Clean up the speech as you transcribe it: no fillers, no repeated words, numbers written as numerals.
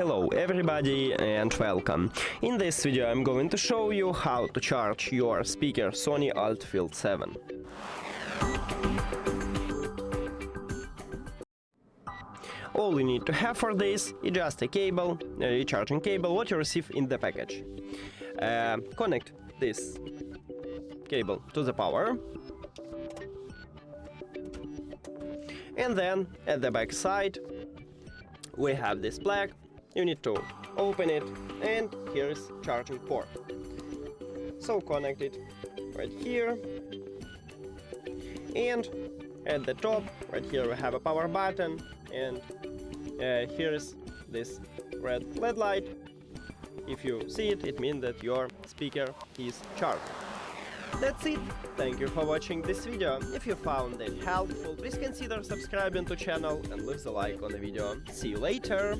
Hello everybody and welcome. In this video I'm going to show you how to charge your speaker SONY ULT FIELD 7. All you need to have for this is just a cable, a charging cable, what you receive in the package. Connect this cable to the power. And then at the back side we have this plug. You need to open it, and here is charging port. So connect it right here, and at the top right here we have a power button, and here is this red LED light. If you see it, it means that your speaker is charged. That's it. Thank you for watching this video. If you found it helpful, please consider subscribing to the channel and leave the like on the video. See you later.